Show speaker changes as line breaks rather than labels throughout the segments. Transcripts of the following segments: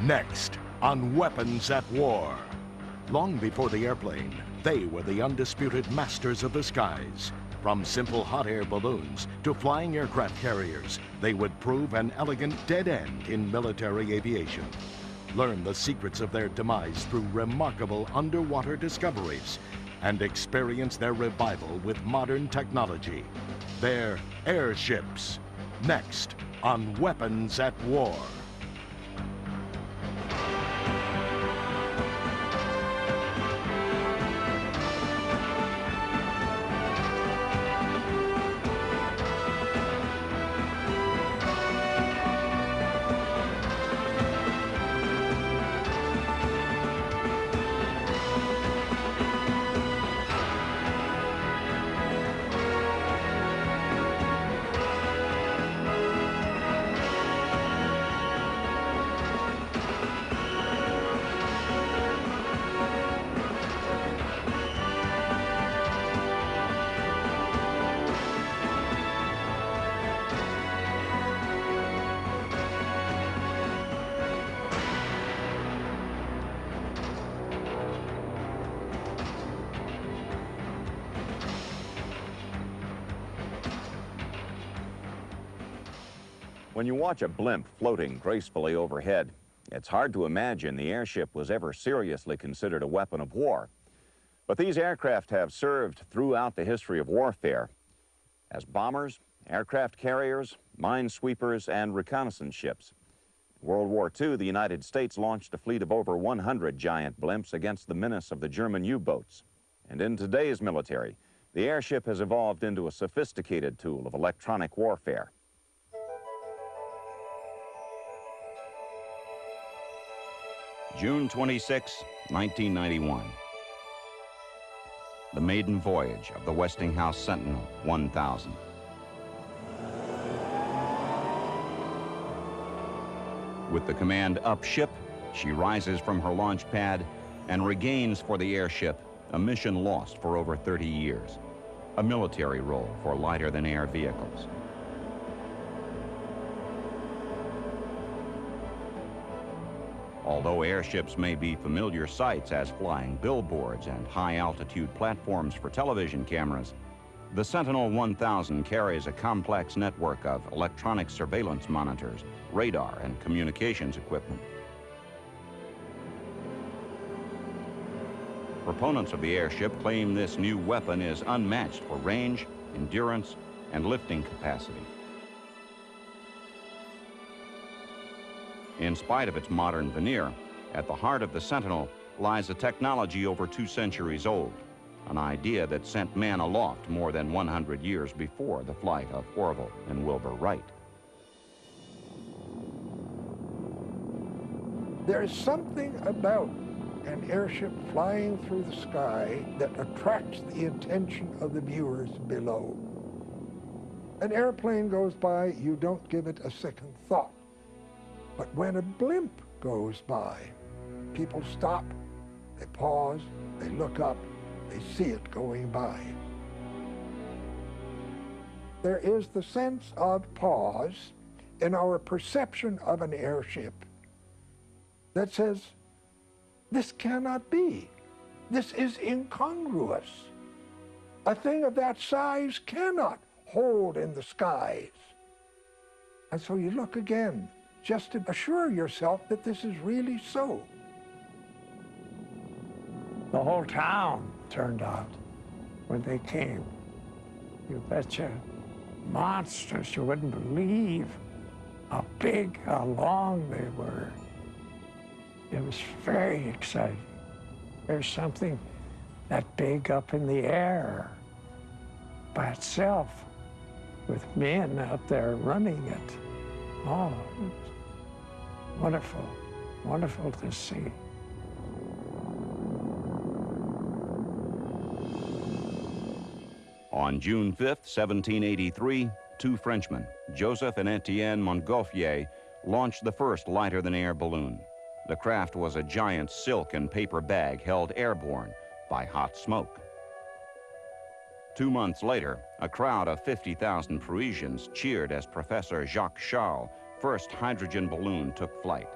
Next, on Weapons at War. Long before the airplane, they were the undisputed masters of the skies. From simple hot air balloons to flying aircraft carriers, they would prove an elegant dead end in military aviation. Learn the secrets of their demise through remarkable underwater discoveries and experience their revival with modern technology. They're airships. Next on Weapons at War.
When you watch a blimp floating gracefully overhead, it's hard to imagine the airship was ever seriously considered a weapon of war. But these aircraft have served throughout the history of warfare as bombers, aircraft carriers, minesweepers, and reconnaissance ships. In World War II, the United States launched a fleet of over 100 giant blimps against the menace of the German U-boats. And in today's military, the airship has evolved into a sophisticated tool of electronic warfare.
June 26, 1991. The maiden voyage of the Westinghouse Sentinel 1000. With the command up ship, she rises from her launch pad and regains for the airship a mission lost for over 30 years, a military role for lighter-than-air vehicles. Although airships may be familiar sights as flying billboards and high-altitude platforms for television cameras, the Sentinel 1000 carries a complex network of electronic surveillance monitors, radar, and communications equipment. Proponents of the airship claim this new weapon is unmatched for range, endurance, and lifting capacity. In spite of its modern veneer, at the heart of the Sentinel lies a technology over 2 centuries old, an idea that sent man aloft more than 100 years before the flight of Orville and Wilbur Wright.
There is something about an airship flying through the sky that attracts the attention of the viewers below. An airplane goes by, you don't give it a second thought. But when a blimp goes by, people stop, they pause, they look up, they see it going by. There is the sense of pause in our perception of an airship that says, this cannot be. This is incongruous. A thing of that size cannot hold in the skies. And so you look again, just to assure yourself that this is really so.
The whole town turned out when they came. You betcha. Monsters, you wouldn't believe how big, how long they were. It was very exciting. There's something that big up in the air by itself with men out there running it. Oh, wonderful, wonderful to see.
On June 5th, 1783, 2 Frenchmen, Joseph and Etienne Montgolfier, launched the first lighter-than-air balloon. The craft was a giant silk and paper bag held airborne by hot smoke. 2 months later, a crowd of 50,000 Parisians cheered as Professor Jacques Charles' first hydrogen balloon took flight.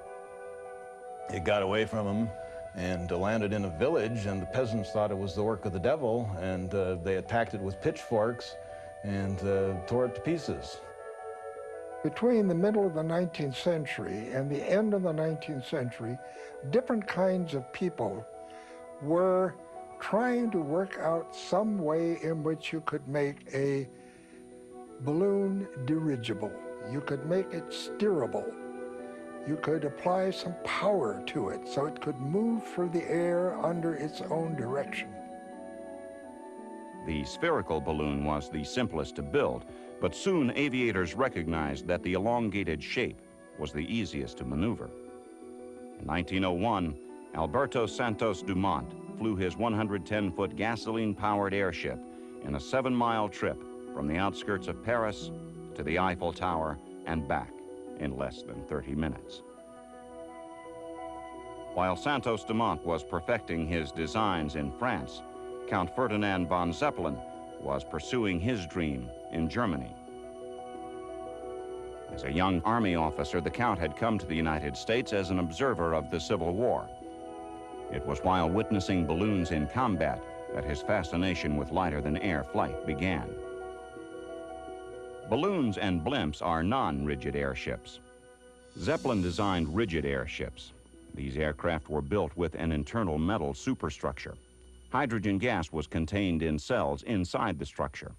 It got away from them and landed in a village, and the peasants thought it was the work of the devil, and they attacked it with pitchforks and tore it to pieces.
Between the middle of the 19th century and the end of the 19th century, different kinds of people were trying to work out some way in which you could make a balloon dirigible. You could make it steerable. You could apply some power to it so it could move through the air under its own direction.
The spherical balloon was the simplest to build, but soon aviators recognized that the elongated shape was the easiest to maneuver. In 1901, Alberto Santos Dumont flew his 110-foot gasoline-powered airship in a 7-mile trip from the outskirts of Paris to the Eiffel Tower and back in less than 30 minutes. While Santos Dumont was perfecting his designs in France, Count Ferdinand von Zeppelin was pursuing his dream in Germany. As a young Army officer, the Count had come to the United States as an observer of the Civil War. It was while witnessing balloons in combat that his fascination with lighter-than-air flight began. Balloons and blimps are non-rigid airships. Zeppelin designed rigid airships. These aircraft were built with an internal metal superstructure. Hydrogen gas was contained in cells inside the structure.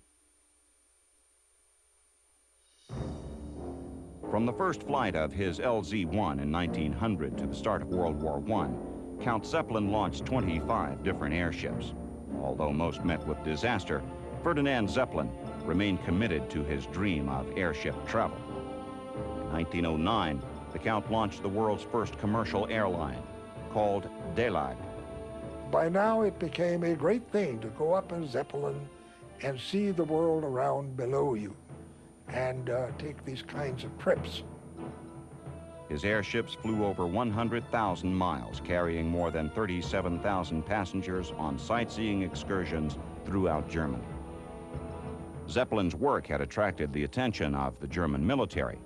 From the first flight of his LZ-1 in 1900 to the start of World War I, Count Zeppelin launched 25 different airships. Although most met with disaster, Ferdinand Zeppelin remained committed to his dream of airship travel. In 1909, the Count launched the world's first commercial airline, called Daylight.
By now it became a great thing to go up in Zeppelin and see the world around below you and take these kinds of trips.
His airships flew over 100,000 miles, carrying more than 37,000 passengers on sightseeing excursions throughout Germany. Zeppelin's work had attracted the attention of the German military.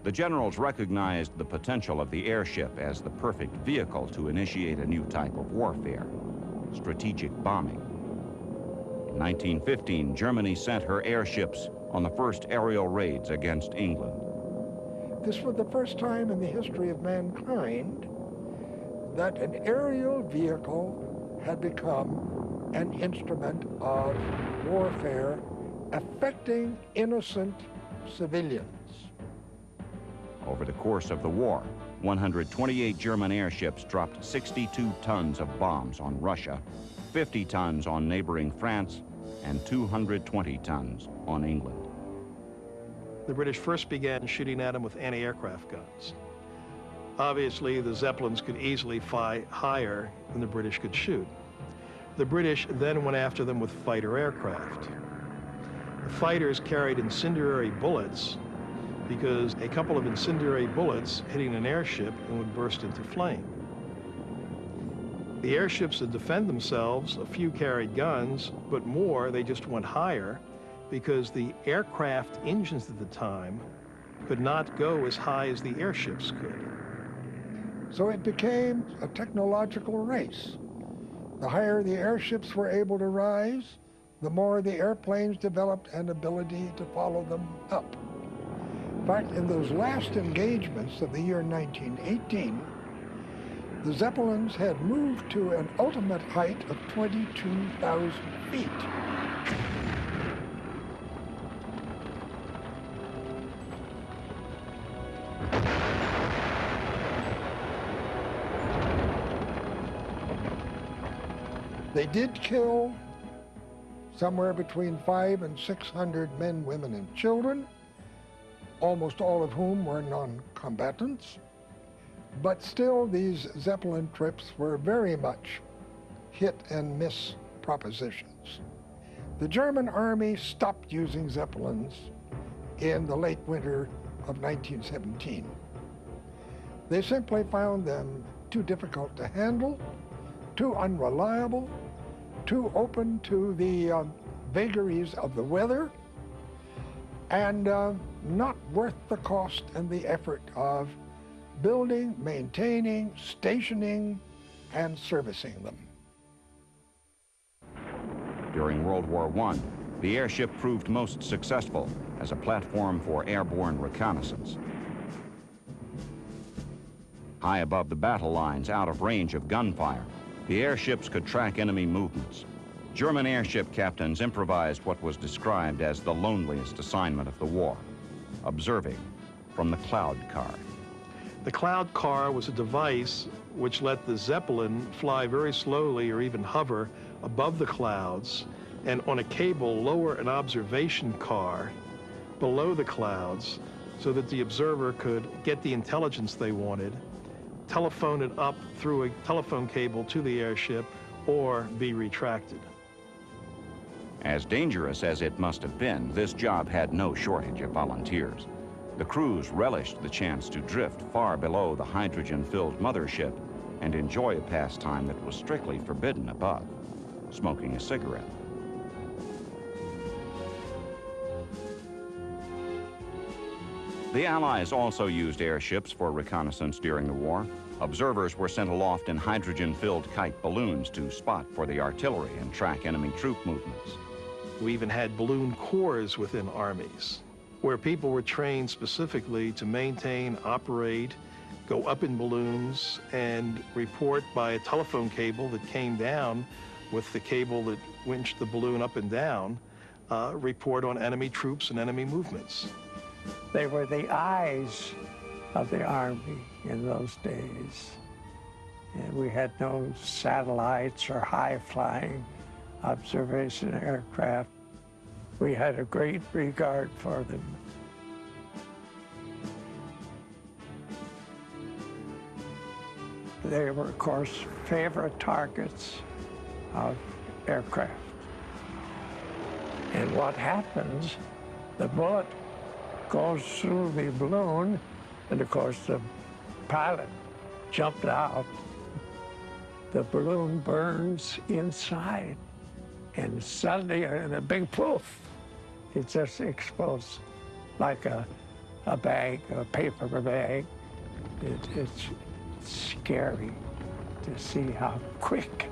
The generals recognized the potential of the airship as the perfect vehicle to initiate a new type of warfare, strategic bombing. In 1915, Germany sent her airships on the first aerial raids against England.
This was the first time in the history of mankind that an aerial vehicle had become an instrument of warfare affecting innocent civilians.
Over the course of the war, 128 German airships dropped 62 tons of bombs on Russia, 50 tons on neighboring France, and 220 tons on England.
The British first began shooting at them with anti-aircraft guns. Obviously, the Zeppelins could easily fly higher than the British could shoot. The British then went after them with fighter aircraft. The fighters carried incendiary bullets because a couple of incendiary bullets hitting an airship and would burst into flame. The airships would defend themselves. A few carried guns, but more, they just went higher because the aircraft engines at the time could not go as high as the airships could.
So it became a technological race. The higher the airships were able to rise, the more the airplanes developed an ability to follow them up. In fact, in those last engagements of the year 1918, the Zeppelins had moved to an ultimate height of 22,000 feet. They did kill somewhere between 500 and 600 men, women, and children, almost all of whom were non-combatants. But still, these Zeppelin trips were very much hit and miss propositions. The German army stopped using Zeppelins in the late winter of 1917. They simply found them too difficult to handle, too unreliable, too open to the vagaries of the weather, and not worth the cost and the effort of building, maintaining, stationing, and servicing them.
During World War I, the airship proved most successful as a platform for airborne reconnaissance. High above the battle lines, out of range of gunfire, the airships could track enemy movements. German airship captains improvised what was described as the loneliest assignment of the war, observing from the cloud car.
The cloud car was a device which let the Zeppelin fly very slowly or even hover above the clouds, and on a cable lower an observation car below the clouds so that the observer could get the intelligence they wanted, telephone it up through a telephone cable to the airship, or be retracted.
As dangerous as it must have been, this job had no shortage of volunteers. The crews relished the chance to drift far below the hydrogen-filled mothership and enjoy a pastime that was strictly forbidden above, smoking a cigarette. The Allies also used airships for reconnaissance during the war. Observers were sent aloft in hydrogen-filled kite balloons to spot for the artillery and track enemy troop movements.
We even had balloon corps within armies, where people were trained specifically to maintain, operate, go up in balloons, and report by a telephone cable that came down with the cable that winched the balloon up and down, report on enemy troops and enemy movements.
They were the eyes of the Army in those days. And we had no satellites or high-flying observation aircraft. We had a great regard for them. They were, of course, favorite targets of aircraft. And what happens, the bullet goes through the balloon, and of course the pilot jumped out. The balloon burns inside, and suddenly, in a big poof, it just explodes like a bag, a paper bag. It's scary to see how quick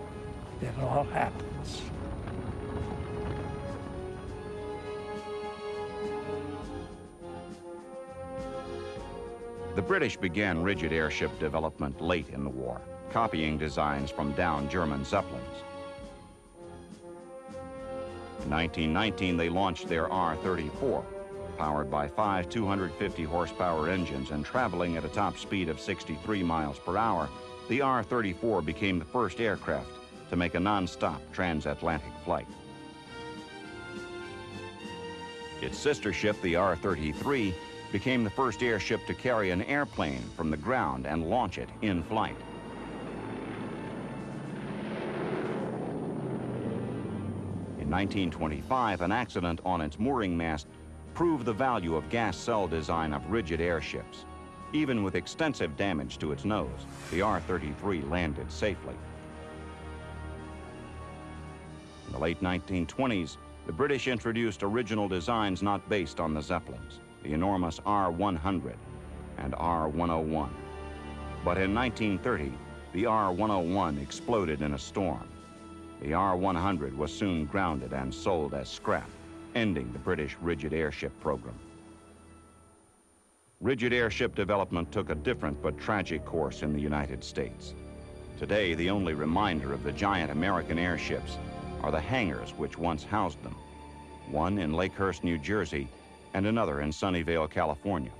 it all happens.
The British began rigid airship development late in the war, copying designs from downed German Zeppelins. In 1919, they launched their R-34, powered by 5 250-horsepower engines and traveling at a top speed of 63 miles per hour. The R-34 became the first aircraft to make a non-stop transatlantic flight. Its sister ship, the R-33, became the first airship to carry an airplane from the ground and launch it in flight. In 1925, an accident on its mooring mast proved the value of gas cell design of rigid airships. Even with extensive damage to its nose, the R-33 landed safely. In the late 1920s, the British introduced original designs not based on the Zeppelins, the enormous R-100 and R-101. But in 1930, the R-101 exploded in a storm. The R-100 was soon grounded and sold as scrap, ending the British rigid airship program. Rigid airship development took a different but tragic course in the United States. Today, the only reminder of the giant American airships are the hangars which once housed them, one in Lakehurst, New Jersey, and another in Sunnyvale, California.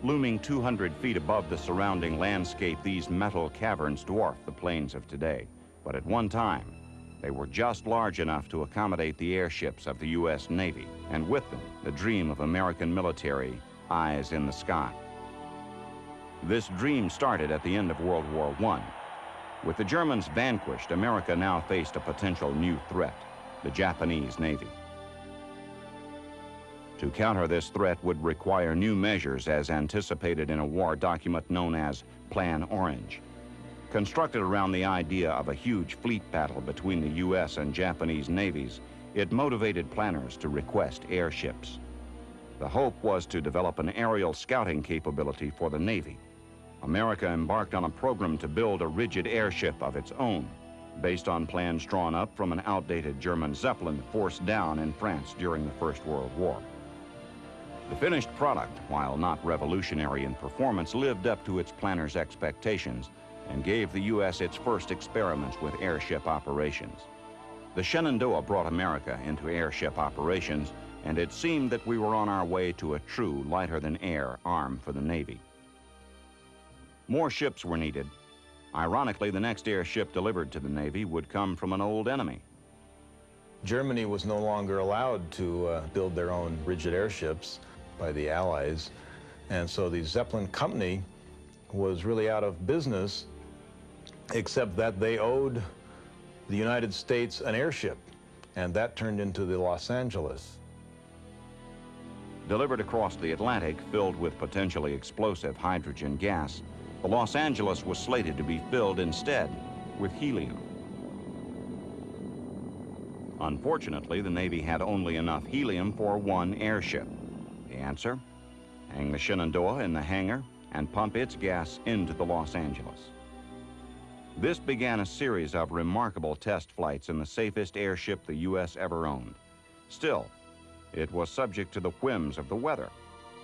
Looming 200 feet above the surrounding landscape, these metal caverns dwarf the planes of today. But at one time, they were just large enough to accommodate the airships of the U.S. Navy, and with them, the dream of American military, eyes in the sky. This dream started at the end of World War I. With the Germans vanquished, America now faced a potential new threat, the Japanese Navy. To counter this threat would require new measures as anticipated in a war document known as Plan Orange. Constructed around the idea of a huge fleet battle between the U.S. and Japanese navies, it motivated planners to request airships. The hope was to develop an aerial scouting capability for the Navy, America embarked on a program to build a rigid airship of its own, based on plans drawn up from an outdated German Zeppelin forced down in France during the First World War. The finished product, while not revolutionary in performance, lived up to its planners' expectations and gave the U.S. its first experiments with airship operations. The Shenandoah brought America into airship operations, and it seemed that we were on our way to a true lighter-than-air arm for the Navy. More ships were needed. Ironically, the next airship delivered to the Navy would come from an old enemy.
Germany was no longer allowed to build their own rigid airships by the Allies, and so the Zeppelin company was really out of business, except that they owed the United States an airship, and that turned into the Los Angeles.
Delivered across the Atlantic, filled with potentially explosive hydrogen gas, the Los Angeles was slated to be filled instead with helium. Unfortunately, the Navy had only enough helium for one airship. The answer? Hang the Shenandoah in the hangar and pump its gas into the Los Angeles. This began a series of remarkable test flights in the safest airship the U.S. ever owned. Still, it was subject to the whims of the weather,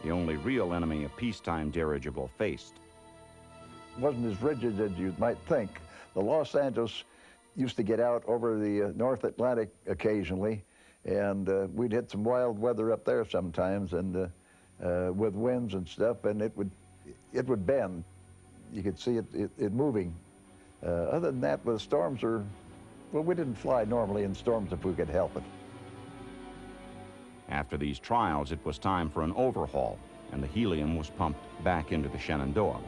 the only real enemy a peacetime dirigible faced.
It wasn't as rigid as you might think. The Los Angeles used to get out over the North Atlantic occasionally, and we'd hit some wild weather up there sometimes, and with winds and stuff, and it would bend. You could see it moving. Other than that, with storms, well, we didn't fly normally in storms if we could help it.
After these trials, it was time for an overhaul, and the helium was pumped back into the Shenandoah.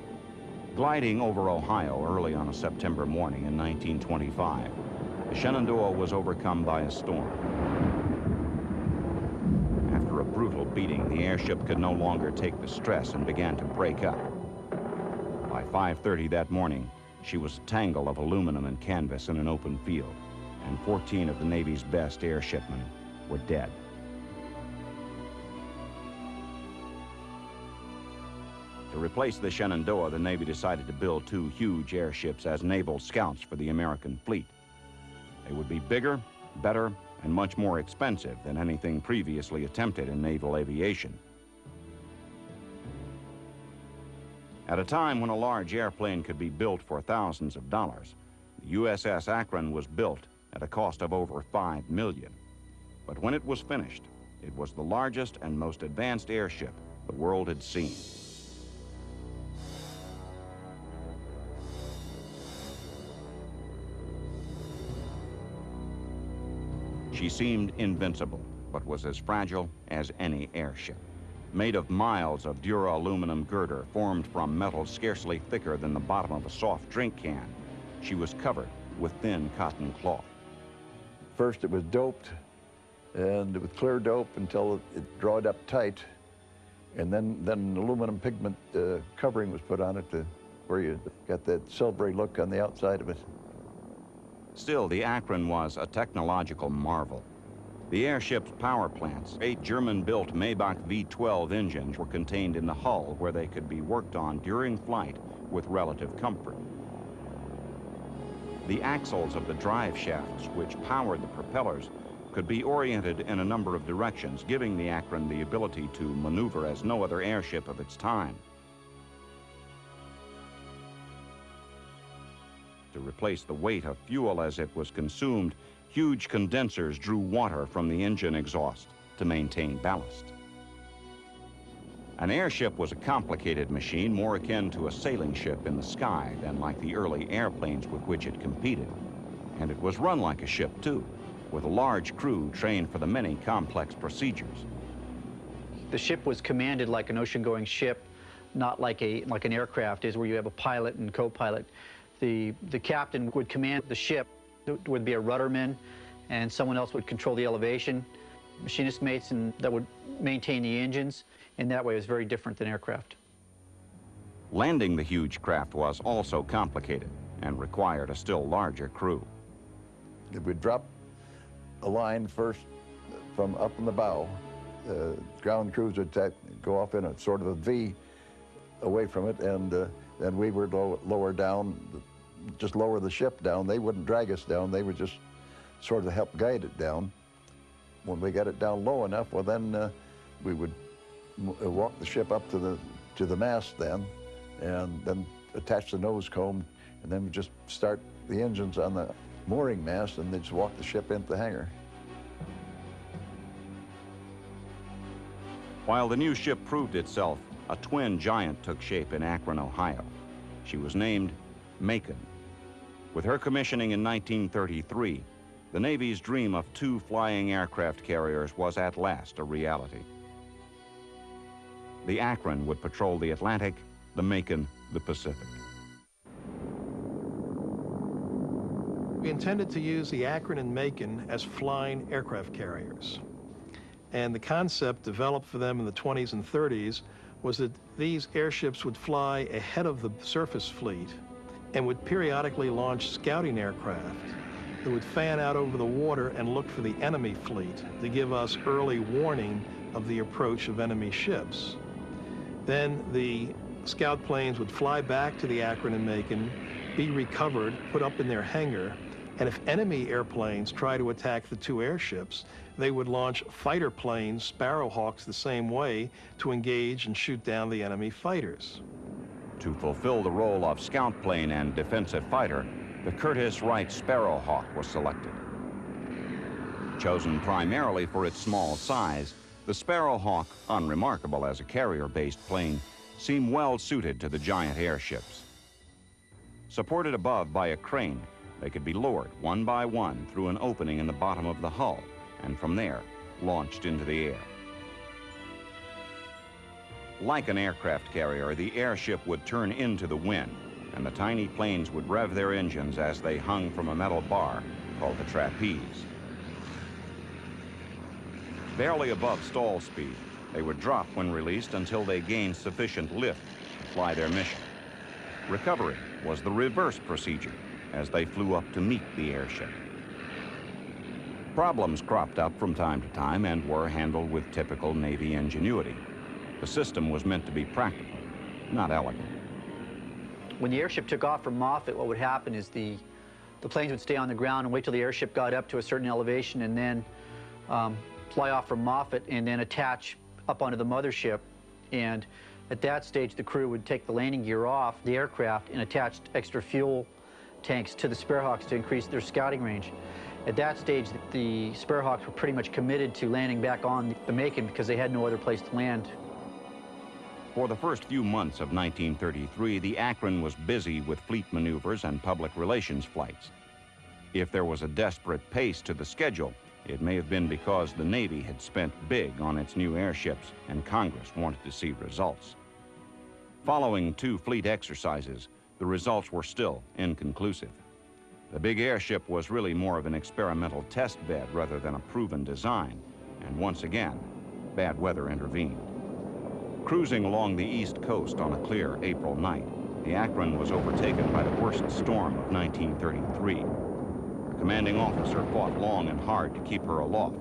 Gliding over Ohio early on a September morning in 1925, the Shenandoah was overcome by a storm. After a brutal beating, the airship could no longer take the stress and began to break up. By 5:30 that morning, she was a tangle of aluminum and canvas in an open field, and 14 of the Navy's best airshipmen were dead. To replace the Shenandoah, the Navy decided to build 2 huge airships as naval scouts for the American fleet. They would be bigger, better, and much more expensive than anything previously attempted in naval aviation. At a time when a large airplane could be built for thousands of dollars, the USS Akron was built at a cost of over $5 million. But when it was finished, it was the largest and most advanced airship the world had seen. She seemed invincible, but was as fragile as any airship. Made of miles of dura-aluminum girder formed from metal scarcely thicker than the bottom of a soft drink can, she was covered with thin cotton cloth.
First it was doped, and it was clear dope until it dried up tight, and then aluminum pigment covering was put on it where you got that silvery look on the outside of it.
Still, the Akron was a technological marvel. The airship's power plants, 8 German-built Maybach V-12 engines, were contained in the hull where they could be worked on during flight with relative comfort. The axles of the drive shafts, which powered the propellers, could be oriented in a number of directions, giving the Akron the ability to maneuver as no other airship of its time. To replace the weight of fuel as it was consumed, huge condensers drew water from the engine exhaust to maintain ballast. An airship was a complicated machine more akin to a sailing ship in the sky than like the early airplanes with which it competed. And it was run like a ship, too, with a large crew trained for the many complex procedures.
The ship was commanded like an ocean-going ship, not like an aircraft is, where you have a pilot and co-pilot. The captain would command the ship. There would be a rudderman, and someone else would control the elevation. Machinist mates that would maintain the engines. In that way, it was very different than aircraft.
Landing the huge craft was also complicated and required a still larger crew.
It would drop a line first from up in the bow. Ground crews would go off in a sort of a V away from it, and then we were lower down, just lower the ship down. They wouldn't drag us down. They would just sort of help guide it down. When we got it down low enough, well then we would walk the ship up to the mast then, and then attach the nose cone, and then we just start the engines on the mooring mast, and then just walk the ship into the hangar.
While the new ship proved itself, a twin giant took shape in Akron, Ohio. She was named Macon. With her commissioning in 1933, the Navy's dream of 2 flying aircraft carriers was at last a reality. The Akron would patrol the Atlantic, the Macon the Pacific.
We intended to use the Akron and Macon as flying aircraft carriers. And the concept developed for them in the 20s and 30s was that these airships would fly ahead of the surface fleet and would periodically launch scouting aircraft that would fan out over the water and look for the enemy fleet to give us early warning of the approach of enemy ships. Then the scout planes would fly back to the Akron and Macon, be recovered, put up in their hangar, and if enemy airplanes try to attack the 2 airships, they would launch fighter planes, Sparrowhawks, the same way to engage and shoot down the enemy fighters.
To fulfill the role of scout plane and defensive fighter, the Curtiss Wright Sparrowhawk was selected. Chosen primarily for its small size, the Sparrowhawk, unremarkable as a carrier-based plane, seemed well suited to the giant airships. Supported above by a crane, they could be lowered one by one through an opening in the bottom of the hull, and from there, launched into the air. Like an aircraft carrier, the airship would turn into the wind, and the tiny planes would rev their engines as they hung from a metal bar called the trapeze. Barely above stall speed, they would drop when released until they gained sufficient lift to fly their mission. Recovery was the reverse procedure as they flew up to meet the airship. Problems cropped up from time to time and were handled with typical Navy ingenuity. The system was meant to be practical, not elegant.
When the airship took off from Moffett, what would happen is the planes would stay on the ground and wait till the airship got up to a certain elevation and then fly off from Moffett and then attach up onto the mothership. And at that stage, the crew would take the landing gear off the aircraft and attach extra fuel tanks to the Sparrowhawks to increase their scouting range. At that stage, the Sparrowhawks were pretty much committed to landing back on the Macon because they had no other place to land.
For the first few months of 1933, the Akron was busy with fleet maneuvers and public relations flights. If there was a desperate pace to the schedule, it may have been because the Navy had spent big on its new airships and Congress wanted to see results. Following 2 fleet exercises, the results were still inconclusive. The big airship was really more of an experimental test bed rather than a proven design, and once again, bad weather intervened. Cruising along the east coast on a clear April night, the Akron was overtaken by the worst storm of 1933. Her commanding officer fought long and hard to keep her aloft,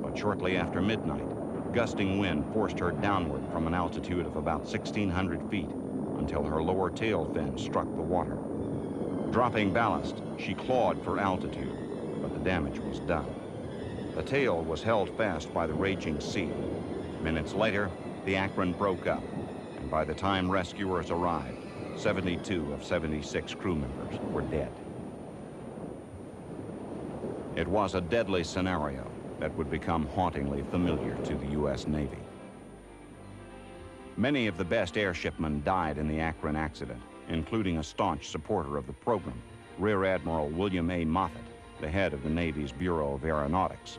but shortly after midnight, gusting wind forced her downward from an altitude of about 1,600 feet until her lower tail fin struck the water. Dropping ballast, she clawed for altitude, but the damage was done. The tail was held fast by the raging sea. Minutes later, the Akron broke up, and by the time rescuers arrived, 72 of 76 crew members were dead. It was a deadly scenario that would become hauntingly familiar to the U.S. Navy. Many of the best airshipmen died in the Akron accident, including a staunch supporter of the program, Rear Admiral William A. Moffett, the head of the Navy's Bureau of Aeronautics.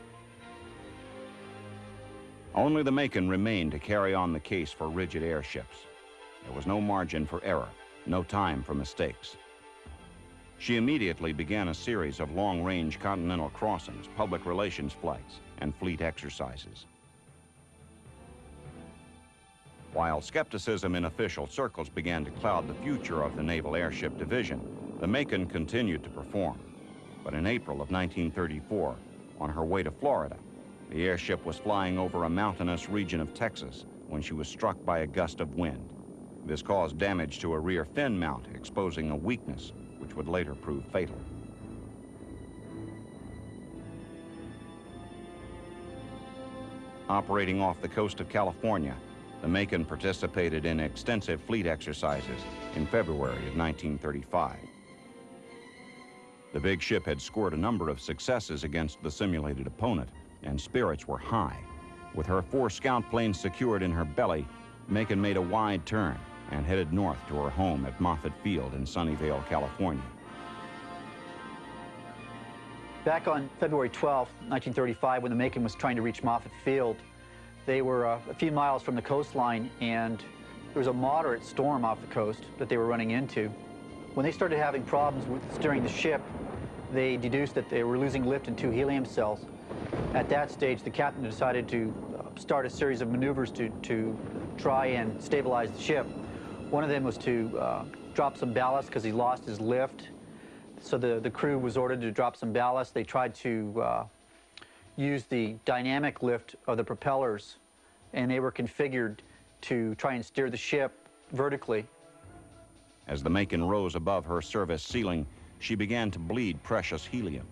Only the Macon remained to carry on the case for rigid airships. There was no margin for error, no time for mistakes. She immediately began a series of long-range continental crossings, public relations flights, and fleet exercises. While skepticism in official circles began to cloud the future of the Naval Airship Division, the Macon continued to perform. But in April of 1934, on her way to Florida, the airship was flying over a mountainous region of Texas when she was struck by a gust of wind. This caused damage to a rear fin mount, exposing a weakness, which would later prove fatal. Operating off the coast of California, the Macon participated in extensive fleet exercises in February of 1935. The big ship had scored a number of successes against the simulated opponent, and spirits were high. With her 4 scout planes secured in her belly, Macon made a wide turn and headed north to her home at Moffett Field in Sunnyvale, California.
Back on February 12, 1935, when the Macon was trying to reach Moffett Field, they were a few miles from the coastline, and there was a moderate storm off the coast that they were running into. When they started having problems with steering the ship, they deduced that they were losing lift in 2 helium cells. At that stage, the captain decided to start a series of maneuvers to try and stabilize the ship. One of them was to drop some ballast because he lost his lift. So the crew was ordered to drop some ballast. They tried to use the dynamic lift of the propellers, and they were configured to try and steer the ship vertically.
As the Macon rose above her service ceiling, she began to bleed precious helium.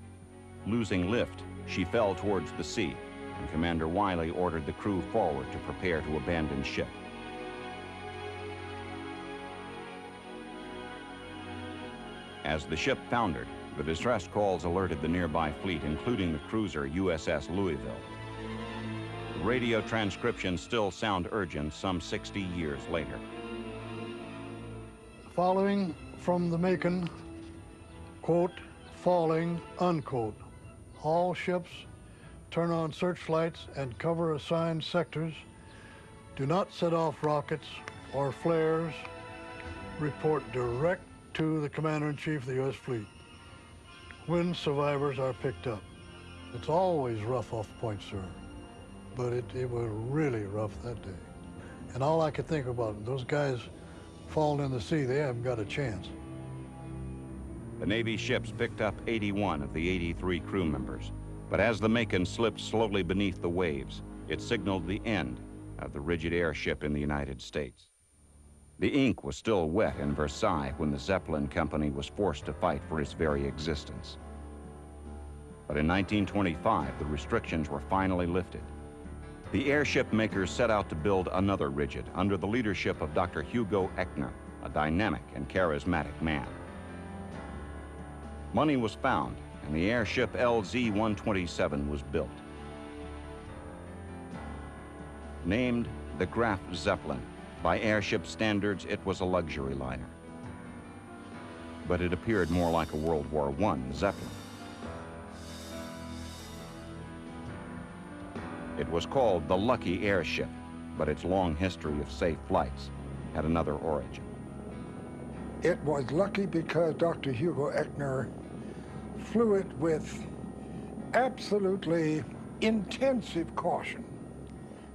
Losing lift, she fell towards the sea, and Commander Wiley ordered the crew forward to prepare to abandon ship. As the ship foundered, the distress calls alerted the nearby fleet, including the cruiser USS Louisville. The radio transcriptions still sound urgent some 60 years later.
Following from the Macon, quote, falling, unquote. All ships turn on searchlights and cover assigned sectors. Do not set off rockets or flares. Report direct to the Commander-in-Chief of the U.S. Fleet when survivors are picked up. It's always rough off point, sir, but it was really rough that day. And all I could think about, those guys falling in the sea, they haven't got a chance.
The Navy ships picked up 81 of the 83 crew members, but as the Macon slipped slowly beneath the waves, it signaled the end of the rigid airship in the United States. The ink was still wet in Versailles when the Zeppelin Company was forced to fight for its very existence. But in 1925, the restrictions were finally lifted. The airship makers set out to build another rigid under the leadership of Dr. Hugo Echner, a dynamic and charismatic man. Money was found, and the airship LZ-127 was built. Named the Graf Zeppelin, by airship standards, it was a luxury liner. But it appeared more like a World War I Zeppelin. It was called the Lucky Airship, but its long history of safe flights had another origin.
It was lucky because Dr. Hugo Echner flew it with absolutely intensive caution.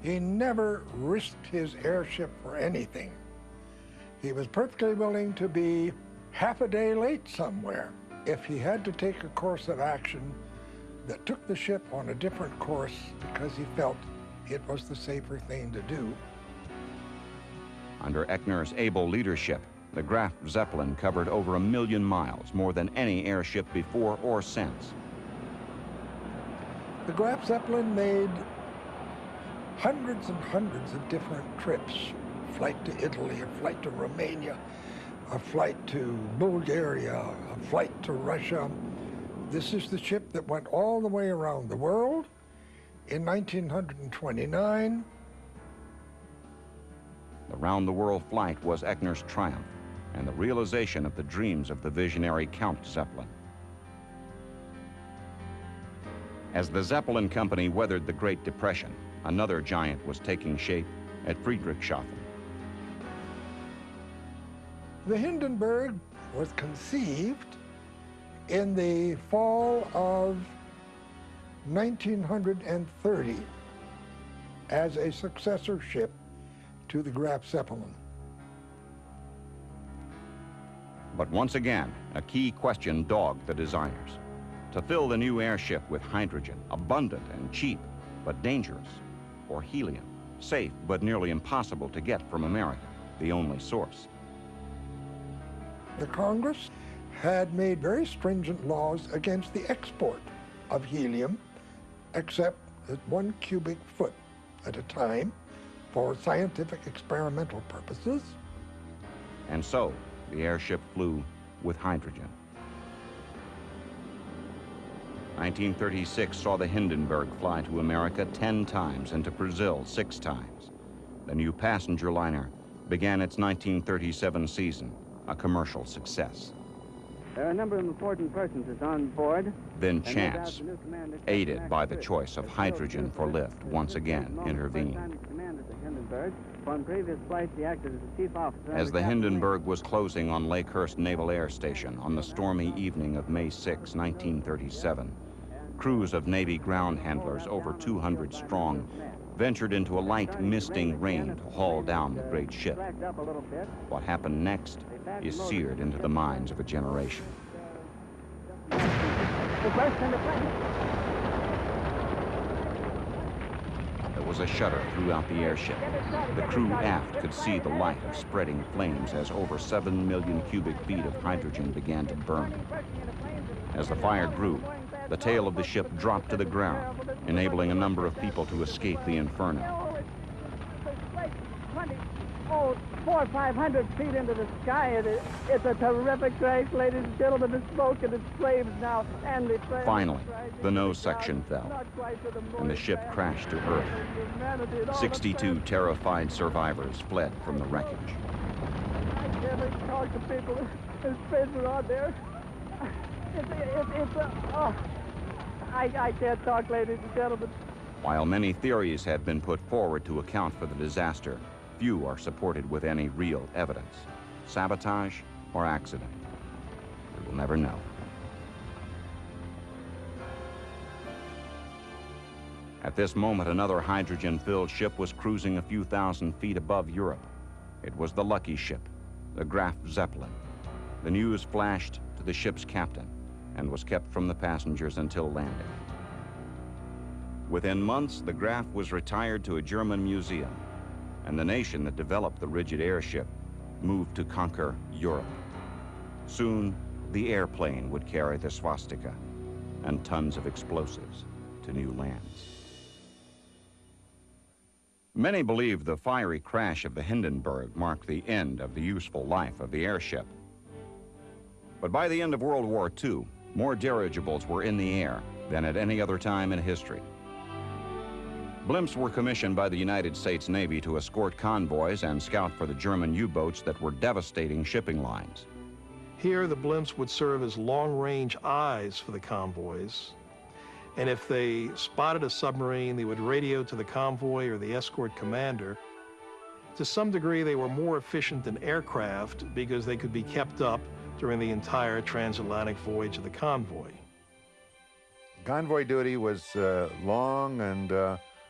He never risked his airship for anything. He was perfectly willing to be half a day late somewhere if he had to take a course of action that took the ship on a different course because he felt it was the safer thing to do.
Under Echner's able leadership, the Graf Zeppelin covered over 1 million miles, more than any airship before or since.
The Graf Zeppelin made hundreds and hundreds of different trips. A flight to Italy, a flight to Romania, a flight to Bulgaria, a flight to Russia. This is the ship that went all the way around the world. In 1929,
the round-the-world flight was Echner's triumph and the realization of the dreams of the visionary Count Zeppelin. As the Zeppelin Company weathered the Great Depression, another giant was taking shape at Friedrichshafen.
the Hindenburg was conceived in the fall of 1930 as a successor ship to the Graf Zeppelin.
But once again, a key question dogged the designers. To fill the new airship with hydrogen, abundant and cheap, but dangerous, or helium, safe but nearly impossible to get from America. the only source.
The Congress had made very stringent laws against the export of helium, except at 1 cubic foot at a time for scientific experimental purposes.
And so, the airship flew with hydrogen. 1936 saw the Hindenburg fly to America 10 times and to Brazil 6 times. The new passenger liner began its 1937 season, a commercial success.
There are a number of important persons on board.
Then chance, aided by the choice of hydrogen for lift, once again intervened. As the Hindenburg was closing on Lakehurst Naval Air Station on the stormy evening of May 6, 1937, crews of Navy ground handlers, over 200 strong, ventured into a light misting rain to haul down the great ship. What happened next is seared into the minds of a generation. There was a shudder throughout the airship. The crew aft could see the light of spreading flames as over 7 million cubic feet of hydrogen began to burn. As the fire grew, the tail of the ship dropped to the ground, enabling a number of people to escape the inferno.
400 or 500 feet into the sky. It's a terrific crash, ladies and gentlemen. The smoke and its flames now. And the
finally, the nose section fell, and the ship crashed to earth. 62 terrified survivors fled from the wreckage.
I can't even talk to people. His friends are on there. I can't talk, ladies and gentlemen.
While many theories have been put forward to account for the disaster, few are supported with any real evidence. Sabotage or accident? We will never know. At this moment, another hydrogen-filled ship was cruising a few thousand feet above Europe. It was the lucky ship, the Graf Zeppelin. The news flashed to the ship's captain and was kept from the passengers until landing. Within months, the Graf was retired to a German museum, and the nation that developed the rigid airship moved to conquer Europe. Soon, the airplane would carry the swastika and tons of explosives to new lands. Many believe the fiery crash of the Hindenburg marked the end of the useful life of the airship. But by the end of World War II, more dirigibles were in the air than at any other time in history. Blimps were commissioned by the United States Navy to escort convoys and scout for the German U-boats that were devastating shipping lines.
Here, the blimps would serve as long-range eyes for the convoys. And if they spotted a submarine, they would radio to the convoy or the escort commander. To some degree, they were more efficient than aircraft because they could be kept up during the entire transatlantic voyage of the convoy.
Convoy duty was long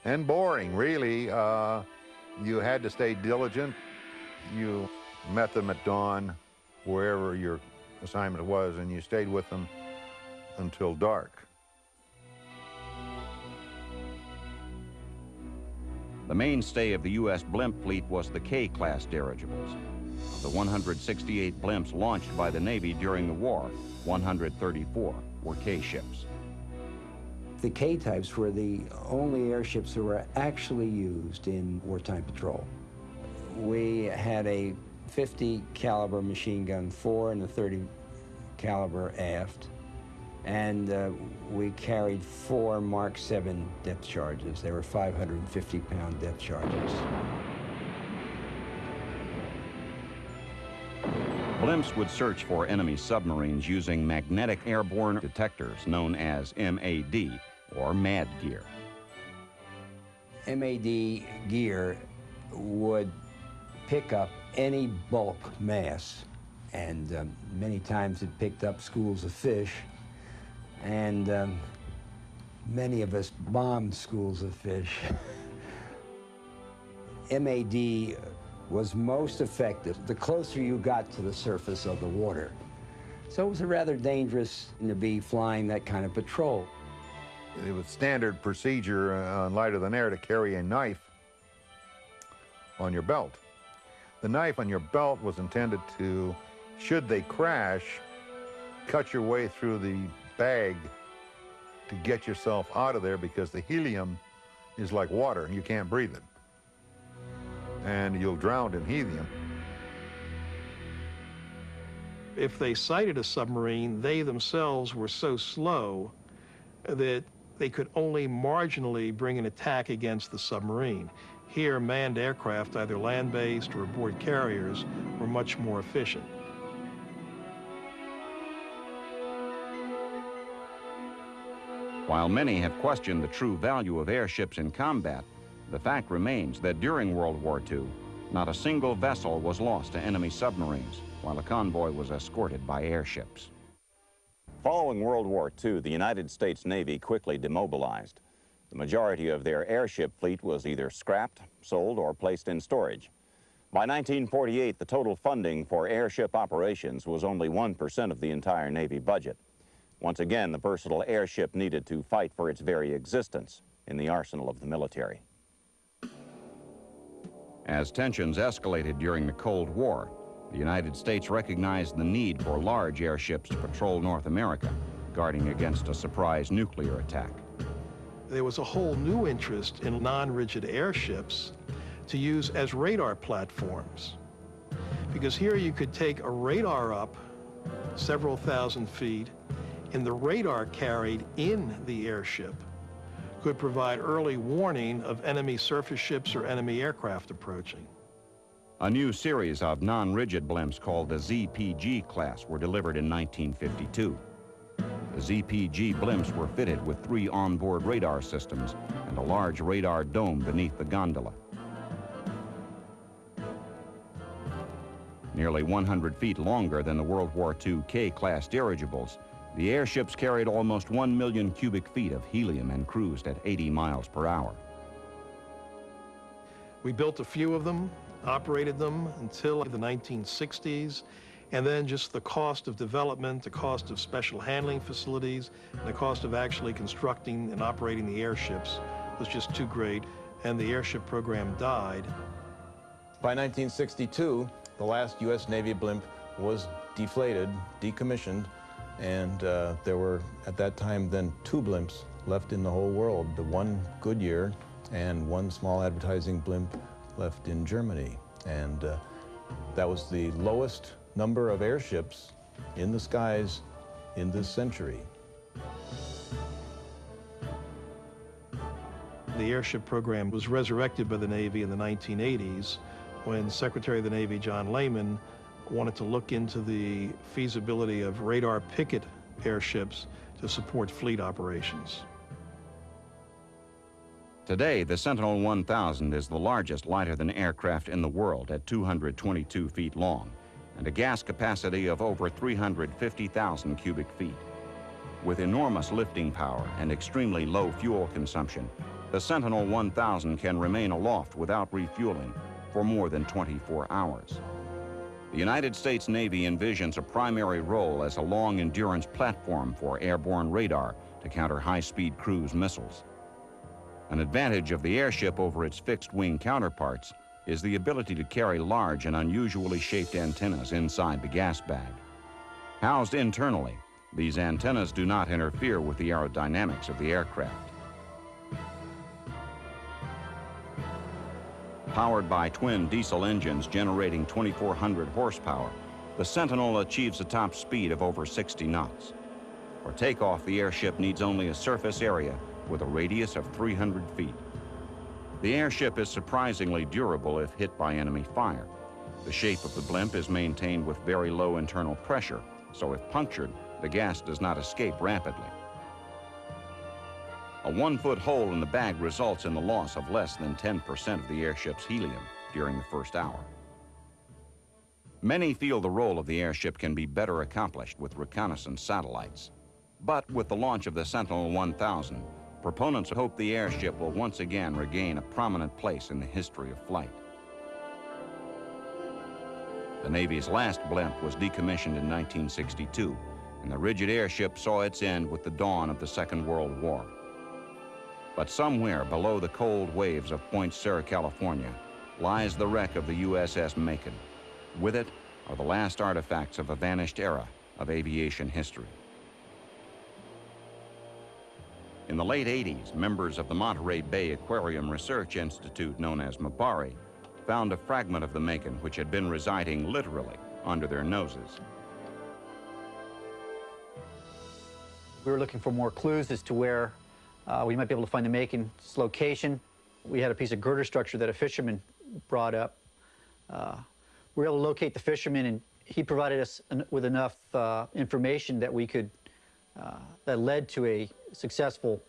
and boring, really. You had to stay diligent. You met them at dawn, wherever your assignment was, and you stayed with them until dark.
The mainstay of the U.S. blimp fleet was the K-class dirigibles. Of the 168 blimps launched by the Navy during the war, 134 were K-ships.
The K-types were the only airships that were actually used in wartime patrol. We had a 50 caliber machine gun fore and a 30 caliber aft, and we carried 4 Mark 7 depth charges. They were 550-pound depth charges.
Blimps would search for enemy submarines using magnetic airborne detectors known as MAD, or MAD gear.
MAD gear would pick up any bulk mass, and many times it picked up schools of fish, and many of us bombed schools of fish. MAD was most effective the closer you got to the surface of the water. So it was a rather dangerous to be flying that kind of patrol.
It was standard procedure on lighter than air to carry a knife on your belt. The knife on your belt was intended to, should they crash, cut your way through the bag to get yourself out of there, because the helium is like water and you can't breathe it. And you'll drown in helium.
If they sighted a submarine, they themselves were so slow that they could only marginally bring an attack against the submarine. Here, manned aircraft, either land-based or aboard carriers, were much more efficient.
While many have questioned the true value of airships in combat, the fact remains that during World War II, not a single vessel was lost to enemy submarines, while a convoy was escorted by airships.
Following World War II, the United States Navy quickly demobilized. The majority of their airship fleet was either scrapped, sold, or placed in storage. By 1948, the total funding for airship operations was only 1% of the entire Navy budget. Once again, the versatile airship needed to fight for its very existence in the arsenal of the military.
As tensions escalated during the Cold War, the United States recognized the need for large airships to patrol North America, guarding against a surprise nuclear attack.
There was a whole new interest in non-rigid airships to use as radar platforms. Because here you could take a radar up several thousand feet, and the radar carried in the airship could provide early warning of enemy surface ships or enemy aircraft approaching.
A new series of non-rigid blimps called the ZPG class were delivered in 1952. The ZPG blimps were fitted with 3 onboard radar systems and a large radar dome beneath the gondola. Nearly 100 feet longer than the World War II K-class dirigibles, the airships carried almost 1 million cubic feet of helium and cruised at 80 miles per hour.
We built a few of them, operated them until the 1960s, and then just the cost of development, the cost of special handling facilities, and the cost of actually constructing and operating the airships was just too great, and the airship program died.
By 1962, the last U.S. Navy blimp was deflated, decommissioned, and there were, at that time, then 2 blimps left in the whole world, the one Goodyear and one small advertising blimp left in Germany. And that was the lowest number of airships in the skies in this century.
The airship program was resurrected by the Navy in the 1980s when Secretary of the Navy John Lehman wanted to look into the feasibility of radar picket airships to support fleet operations.
Today, the Sentinel 1000 is the largest lighter-than aircraft in the world at 222 feet long and a gas capacity of over 350,000 cubic feet. With enormous lifting power and extremely low fuel consumption, the Sentinel 1000 can remain aloft without refueling for more than 24 hours. The United States Navy envisions a primary role as a long-endurance platform for airborne radar to counter high-speed cruise missiles. An advantage of the airship over its fixed-wing counterparts is the ability to carry large and unusually shaped antennas inside the gas bag. Housed internally, these antennas do not interfere with the aerodynamics of the aircraft. Powered by twin diesel engines generating 2,400 horsepower, the Sentinel achieves a top speed of over 60 knots. For takeoff, the airship needs only a surface area with a radius of 300 feet. The airship is surprisingly durable if hit by enemy fire. The shape of the blimp is maintained with very low internal pressure, so if punctured, the gas does not escape rapidly. A 1-foot hole in the bag results in the loss of less than 10% of the airship's helium during the first hour. Many feel the role of the airship can be better accomplished with reconnaissance satellites. But with the launch of the Sentinel 1000, proponents hope the airship will once again regain a prominent place in the history of flight. The Navy's last blimp was decommissioned in 1962, and the rigid airship saw its end with the dawn of the Second World War. But somewhere below the cold waves of Point Sur, California, lies the wreck of the USS Macon. With it are the last artifacts of a vanished era of aviation history. In the late 80s, members of the Monterey Bay Aquarium Research Institute, known as MABARI, found a fragment of the Macon which had been residing literally under their noses.
We were looking for more clues as to where we might be able to find the Macon's location. We had a piece of girder structure that a fisherman brought up. We were able to locate the fisherman, and he provided us with enough information that we could, that led to a successful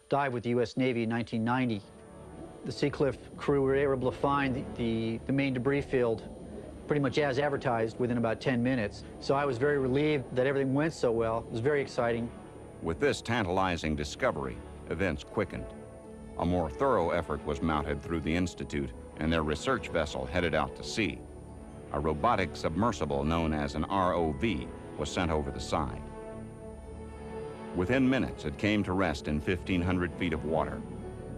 dive with the U.S. Navy in 1990. The Seacliff crew were able to find the main debris field pretty much as advertised within about 10 minutes. So I was very relieved that everything went so well. It was very exciting.
With this tantalizing discovery, events quickened. A more thorough effort was mounted through the Institute, and their research vessel headed out to sea. A robotic submersible known as an ROV was sent over the side. Within minutes, it came to rest in 1,500 feet of water.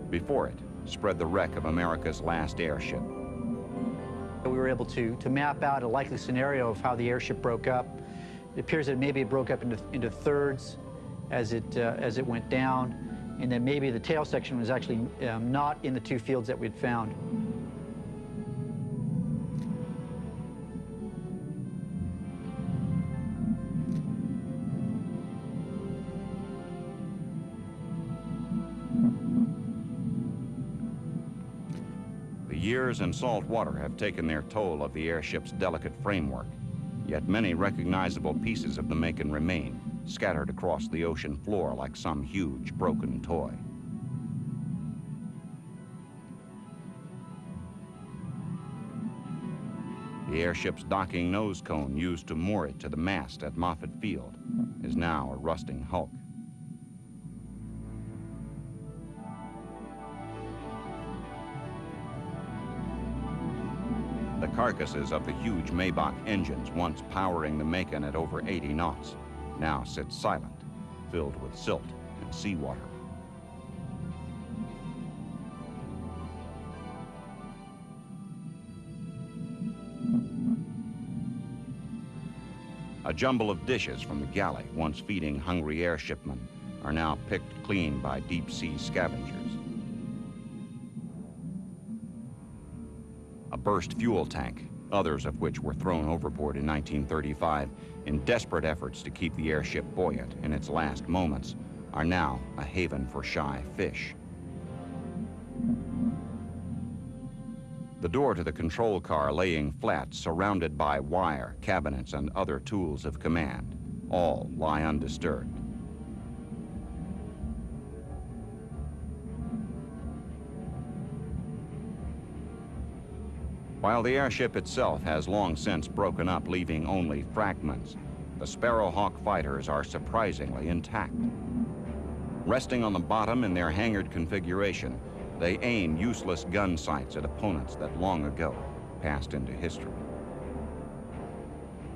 Before it spread the wreck of America's last airship.
We were able to map out a likely scenario of how the airship broke up. It appears that maybe it broke up into thirds as it went down, and that maybe the tail section was actually not in the two fields that we'd found.
The years in salt water have taken their toll of the airship's delicate framework, yet many recognizable pieces of the Macon remain, scattered across the ocean floor like some huge broken toy. The airship's docking nose cone used to moor it to the mast at Moffett Field is now a rusting hulk. The carcasses of the huge Maybach engines, once powering the Macon at over 80 knots, now sit silent, filled with silt and seawater. A jumble of dishes from the galley, once feeding hungry airshipmen, are now picked clean by deep-sea scavengers. A burst fuel tank, others of which were thrown overboard in 1935 in desperate efforts to keep the airship buoyant in its last moments, are now a haven for shy fish. The door to the control car laying flat, surrounded by wire, cabinets, and other tools of command, all lie undisturbed. While the airship itself has long since broken up, leaving only fragments, the Sparrowhawk fighters are surprisingly intact. Resting on the bottom in their hangared configuration, they aim useless gun sights at opponents that long ago passed into history.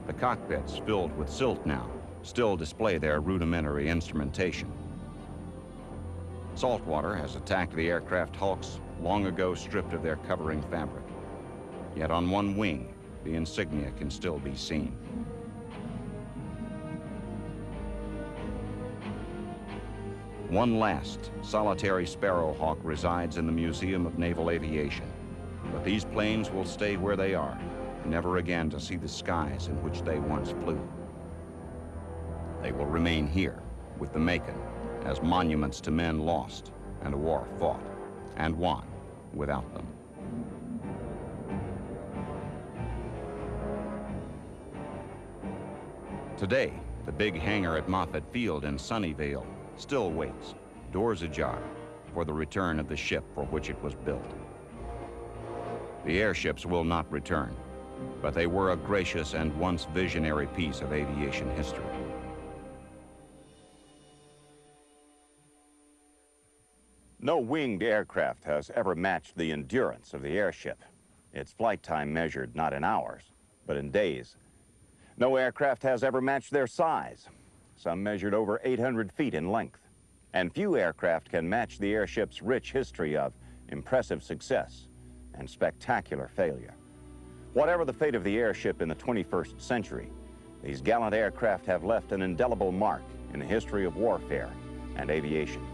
The cockpits, filled with silt now, still display their rudimentary instrumentation. Saltwater has attacked the aircraft hulks, long ago stripped of their covering fabric. Yet on one wing, the insignia can still be seen. One last solitary Sparrowhawk resides in the Museum of Naval Aviation, but these planes will stay where they are, never again to see the skies in which they once flew. They will remain here with the Macon as monuments to men lost and a war fought and won without them. Today, the big hangar at Moffett Field in Sunnyvale still waits, doors ajar, for the return of the ship for which it was built. The airships will not return, but they were a gracious and once visionary piece of aviation history.
No winged aircraft has ever matched the endurance of the airship. Its flight time measured not in hours, but in days. No aircraft has ever matched their size. Some measured over 800 feet in length. And few aircraft can match the airship's rich history of impressive success and spectacular failure. Whatever the fate of the airship in the 21st century, these gallant aircraft have left an indelible mark in the history of warfare and aviation.